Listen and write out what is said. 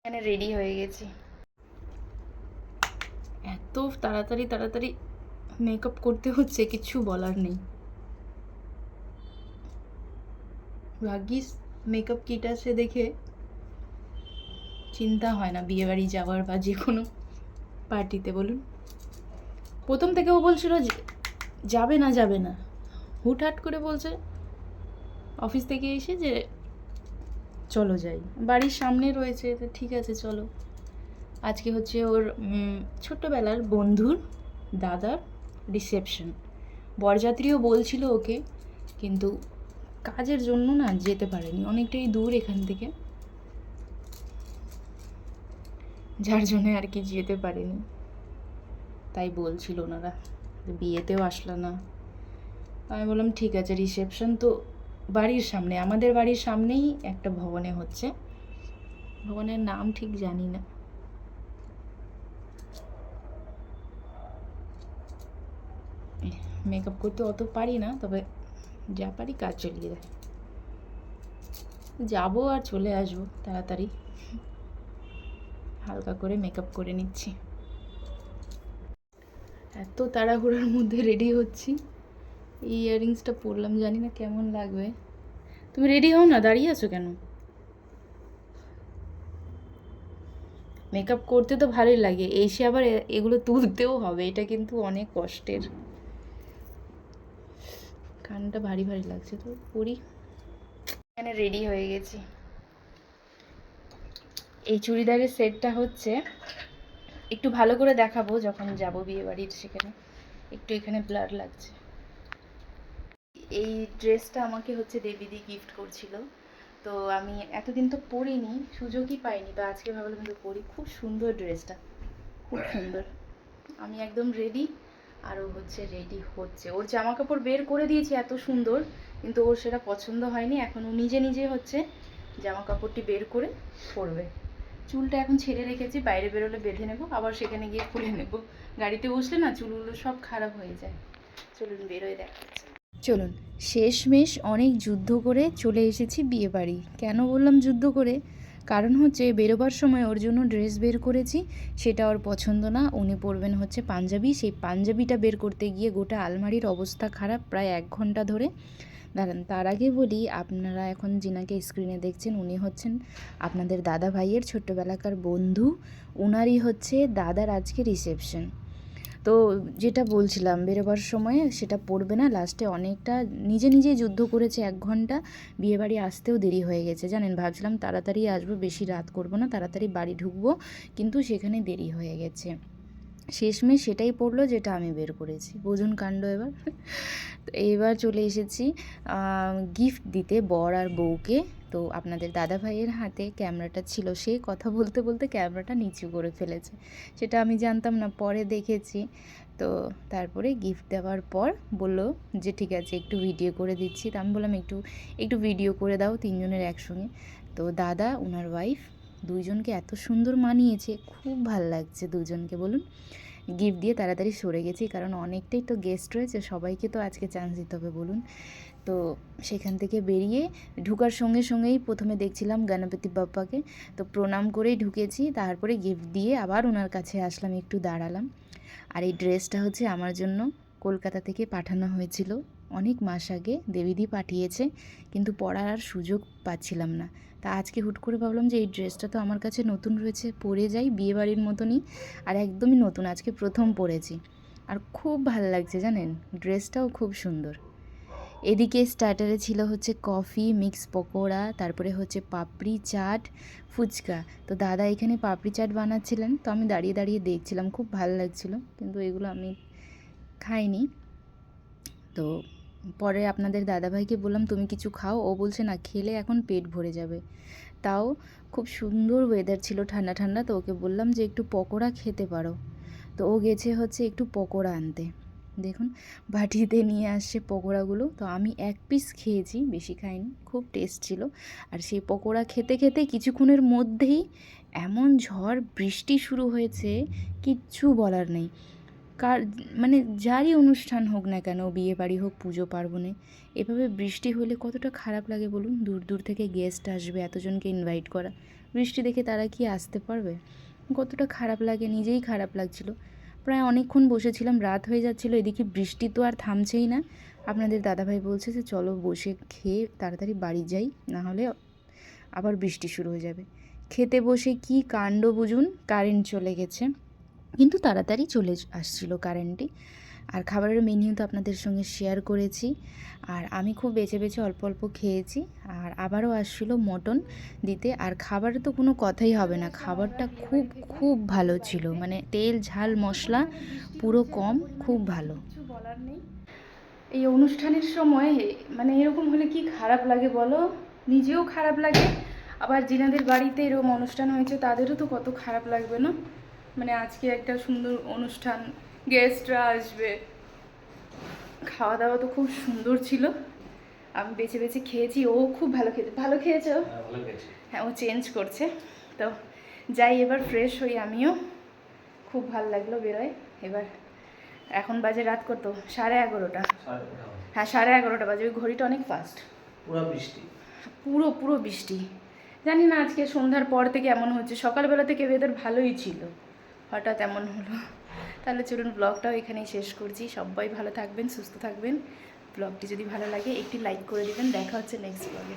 এখানে রেডি হয়ে গেছি। এত তাড়াতাড়ি তাড়াতাড়ি মেকআপ করতে হচ্ছে, কিছু বলার নেই। ভাগ্যিস মেকআপ কিট আছে দেখে চিন্তা হয় না বিয়েবাড়ি যাওয়ার বা যে কোনো পার্টিতে। বলুন, প্রথম থেকে ও বলছিল যাবে না যাবে না, হুটহাট করে বলছে অফিস থেকে এসে যে চলো যাই, বাড়ির সামনে রয়েছে, তো ঠিক আছে চলো। আজকে হচ্ছে ওর ছোট্টবেলার বন্ধুর দাদার রিসেপশন। বরযাত্রীও বলছিল ওকে, কিন্তু কাজের জন্য না যেতে পারেনি, অনেকটাই দূর এখান থেকে, যার জন্য আর কি যেতে পারেনি। তাই বলছিল ওনারা, বিয়েতেও আসলো না। আমি বললাম ঠিক আছে, রিসেপশন তো বাড়ির সামনে, আমাদের বাড়ির সামনেই একটা ভবনে হচ্ছে, ভবনের নাম ঠিক জানি না। মেকআপ করতে অত পারি না, তবে যা পারি কাজ চালিয়ে দেয়। যাবো আর চলে আসবো তাড়াতাড়ি, হালকা করে মেকআপ করে নিচ্ছি। এত তাড়াহুড়োর মধ্যে রেডি হচ্ছি, এই ইয়াররিংসটা পরলাম, জানি না কেমন লাগবে। তুমি রেডি হও না, দাঁড়িয়ে আছো কেন? মেকআপ করতে তো ভালোই লাগে, এসে আবার এগুলো তুলতেও হবে, এটা কিন্তু অনেক কষ্টের। কানটা ভারী ভারী লাগছে, তো পরি। এখানে রেডি হয়ে গেছি। এই চুড়িদারের সেটটা হচ্ছে, একটু ভালো করে দেখাবো যখন যাব বিয়ে বাড়ির, সেখানে একটু এখানে ব্লার লাগছে। এই ড্রেসটা আমাকে হচ্ছে দেবীদি গিফট করছিল, তো আমি এতদিন তো পরিনি, সুযোগই পাইনি, তো আজকে ভাবলাম তো পরি। খুব সুন্দর ড্রেসটা, খুব সুন্দর। আমি একদম রেডি, আর ও হচ্ছে রেডি হচ্ছে। ওর জামা কাপড় বের করে দিয়েছি এত সুন্দর, কিন্তু ওর সেটা পছন্দ হয়নি। এখন ও নিজে নিজে হচ্ছে জামা কাপড়টি বের করে পরবে। চুলটা এখন ছেড়ে রেখেছি, বাইরে বেরোলে বেঁধে নেবো, আবার সেখানে গিয়ে খুলে নেব। গাড়িতে বসলে না চুলগুলো সব খারাপ হয়ে যায়। চলুন বেরোয় দেখাচ্ছে। চলুন, শেষমেশ অনেক যুদ্ধ করে চলে এসেছি বিয়ে বাড়ি। কেন বললাম যুদ্ধ করে? কারণ হচ্ছে বেরোবার সময় ওর জন্য ড্রেস বের করেছি, সেটা ওর পছন্দ না। উনি পরবেন হচ্ছে পাঞ্জাবি, সেই পাঞ্জাবিটা বের করতে গিয়ে গোটা আলমারির অবস্থা খারাপ, প্রায় 1 ঘন্টা ধরে। দাঁড়ান, তার আগে বলি, আপনারা এখন যিনাকে স্ক্রিনে দেখছেন উনি হচ্ছেন আপনাদের দাদা ভাইয়ের ছোট্টবেলাকার বন্ধু। উনারই হচ্ছে দাদার আজকে রিসেপশন। তো যেটা বলছিলাম, বেরোবার সময় সেটা পড়বে না, লাস্টে অনেকটা নিজে নিজেই যুদ্ধ করেছে 1 ঘন্টা। বিয়েবাড়ি আসতেও দেরি হয়ে গেছে জানেন, ভাবছিলাম তাড়াতাড়ি আসবো, বেশি রাত করব না, তাড়াতাড়ি বাড়ি ঢুকবো, কিন্তু সেখানে দেরি হয়ে গেছে। শেষমেশ সেটাই পড়লো যেটা আমি বের করেছি, বুঝুন কাণ্ড। এবার তো এবার চলে এসেছি গিফট দিতে বর আর বউকে। তো আপনাদের দাদা ভাইয়ের হাতে ক্যামেরাটা ছিল, সে কথা বলতে বলতে ক্যামেরাটা নিচু করে ফেলেছে, সেটা আমি জানতাম না, পরে দেখেছি। তো তারপরে গিফট দেওয়ার পর বলল যে ঠিক আছে একটু ভিডিও করে দিচ্ছি। তো আমি বললাম একটু একটু ভিডিও করে দাও 3 জনের একসঙ্গে। তো দাদা ওনার ওয়াইফ দুইজনকে এত সুন্দর মানিয়েছে, খুব ভাল লাগছে দুজনকে। বলুন, গিফট দিয়ে তাড়াতাড়ি সরে গেছি, কারণ অনেকটাই তো গেস্ট রয়েছে, সবাইকে তো আজকে চান্স দিতে হবে বলুন। তো সেখান থেকে বেরিয়ে ঢুকার সঙ্গে সঙ্গেই প্রথমে দেখছিলাম গণপতি বাপ্পাকে, তো প্রণাম করেই ঢুকেছি, তারপরে গিফট দিয়ে আবার ওনার কাছে আসলাম, একটু দাঁড়ালাম। আর এই ড্রেসটা হচ্ছে আমার জন্য কলকাতা থেকে পাঠানো হয়েছিল অনেক মাস আগে, দেবীদি পাঠিয়েছে, কিন্তু পরার আর সুযোগ পাচ্ছিলাম না। তা আজকে হুট করে ভাবলাম যে এই ড্রেসটা তো আমার কাছে নতুন রয়েছে, পরে যাই, বিয়েবাড়ির মতনই, আর একদমই নতুন, আজকে প্রথম পরেছি, আর খুব ভালো লাগছে জানেন, ড্রেসটাও খুব সুন্দর। এদিকে স্টার্টারে ছিল হচ্ছে কফি, মিক্স পকোড়া, তারপরে হচ্ছে পাপড়ি চাট, ফুচকা। তো দাদা এখানে পাপড়ি চাট বানাচ্ছিলেন, তো আমি দাঁড়িয়ে দাঁড়িয়ে দেখছিলাম, খুব ভালো লাগছিল, কিন্তু এগুলো আমি খাইনি। তো পরে আপনাদের দাদাভাইকে বললাম তুমি কিছু খাও, ও বলছে না, খেলে এখন পেট ভরে যাবে। তাও খুব সুন্দর ওয়েদার ছিল, ঠান্ডা ঠান্ডা, তো ওকে বললাম যে একটু পকোড়া খেতে পারো। তো ও গেছে হচ্ছে একটু পকোড়া আনতে। দেখুন বাটিতে নিয়ে আসছে পকোড়াগুলো, তো আমি 1 পিস খেয়েছি, বেশি খাইনি, খুব টেস্ট ছিল। আর সেই পকোড়া খেতে খেতে কিছুক্ষণের মধ্যেই এমন ঝড় বৃষ্টি শুরু হয়েছে, কিচ্ছু বলার নেই। কার মানে যারই অনুষ্ঠান হোক না কেন, বিয়ে বাড়ি হোক, পুজো পার্বণে, এভাবে বৃষ্টি হলে কতটা খারাপ লাগে বলুন। দূর দূর থেকে গেস্ট আসবে, এতজনকে ইনভাইট করা, বৃষ্টি দেখে তারা কি আসতে পারবে? কতটা খারাপ লাগে, নিজেই খারাপ লাগছিল। প্রায় অনেকক্ষণ বসেছিলাম, রাত হয়ে যাচ্ছিলো, এদিকে বৃষ্টি তো আর থামছেই না। আপনাদের দাদাভাই বলছে যে চলো বসে খেয়ে তাড়াতাড়ি বাড়ি যাই, না হলে আবার বৃষ্টি শুরু হয়ে যাবে। খেতে বসে কি কাণ্ড বুঝুন, কারেন্ট চলে গেছে, কিন্তু তাড়াতাড়ি চলে আসছিল কারেন্টটি। আর খাবারের মেনিউ তো আপনাদের সঙ্গে শেয়ার করেছি, আর আমি খুব বেছে বেছে অল্প অল্প খেয়েছি। আর আবারও আসছিল মটন দিতে, আর খাবারে তো কোনো কথাই হবে না, খাবারটা খুব খুব ভালো ছিল, মানে তেল ঝাল মশলা পুরো কম, খুব ভালো, কিছু বলার নেই। এই অনুষ্ঠানের সময় মানে এরকম হলে কি খারাপ লাগে বলো, নিজেও খারাপ লাগে, আবার যিনাদের বাড়িতে এরকম অনুষ্ঠান হয়েছে তাদেরও তো কত খারাপ লাগবে না। মানে আজকে একটা সুন্দর অনুষ্ঠান, গেস্টরা আসবে, খাওয়া দাওয়া তো খুব সুন্দর ছিল, আমি বেছে বেছে খেয়েছি, ও খুব ভালো খেয়েছে। ভালো খেয়েছো? হ্যাঁ, ও চেঞ্জ করছে। তো যাই এবার ফ্রেশ হই আমিও, খুব ভালো লাগলো বেরোয়। এবার এখন বাজে রাত কত, 11:30। হ্যাঁ 11:30 বাজে, ওই ঘড়িটা অনেক ফাস্ট। পুরো বৃষ্টি, পুরো বৃষ্টি, জানি না আজকে সন্ধ্যার পর থেকে এমন হচ্ছে, সকালবেলা থেকে ওয়েদার ভালোই ছিল, হঠাৎ এমন হলো। তাহলে চলুন ব্লগটাও এখানেই শেষ করছি। সবাই ভালো থাকবেন, সুস্থ থাকবেন। ব্লগটি যদি ভালো লাগে একটি লাইক করে দেবেন। দেখা হচ্ছে নেক্সট ব্লগে।